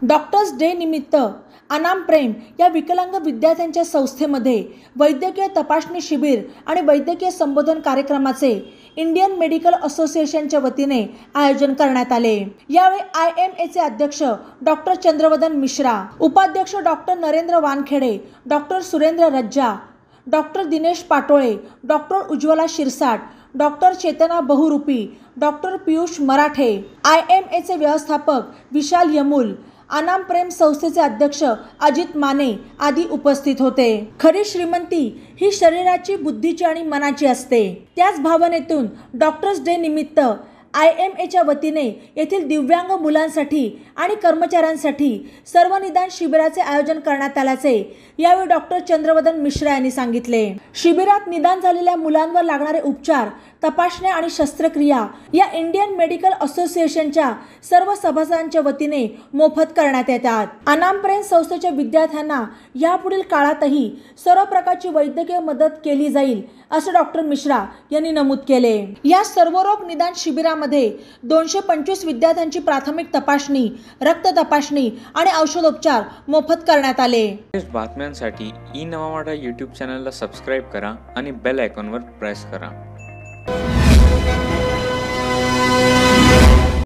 Doctors day निमित्त अनाम प्रेम या विकलांग विद्यार्थ्यांच्या संस्थेमध्ये वैद्यकीय तपासणी शिबिर आणि वैद्यकीय संबोधन कार्यक्रमाचे इंडियन मेडिकल असोसिएशनच्या वतीने आयोजन करण्यात आले। यावेळी IMAचे अध्यक्ष डॉक्टर चंद्रवदन मिश्रा, उपाध्यक्ष doctor Narendra Wankhede, doctor Surendra Rajja, doctor Dinesh Patole, doctor Ujjwala Shirsat, doctor Chetana Bahurupi, doctor Piyush Marathe, IMAचे व्यवस्थापक विशाल यमुल, अनाम प्रेम संस्थेचे अध्यक्ष अजित माने आदी उपस्थित होते। खरी श्रीमंती ही शरीराची, बुद्धीची आणि मनाची असते। त्याच भावनेतून डॉक्टर्स डे निमित्त IMAच्या वतीने येथील दिव्यांग मुलांसाठी आणि कर्मचाऱ्यांसाठी सर्व निदान शिबिराचे आयोजन करण्यात आल्याचे यावेळी डॉक्टर चंद्रवदन मिश्रा यांनी सांगितले। शिबिरात निदान झालेल्या मुलांवर लागणारे उपचार, तपासण्या आणि शस्त्रक्रिया या इंडियन मेडिकल असोसिएशनच्या सर्व सभासदांच्या वतीने मोफत करण्यात येतात। अनाम प्रेम संस्थेच्या विद्यार्थ्यांना यापुढील काळातही सर्व प्रकारची वैद्यकीय मदत केली जाईल असे डॉक्टर मिश्रा यांनी नमूद केले। या सर्वरोग निदान शिबिरामध्ये 225 विद्यार्थ्यांची प्राथमिक तपासणी, रक्त तपासणी आणि औषधोपचार मोफत करण्यात आले। बातम्यांसाठी ई-नवा मराठा YouTube चॅनलला सबस्क्राइब करा आणि बेल आयकॉनवर प्रेस करा।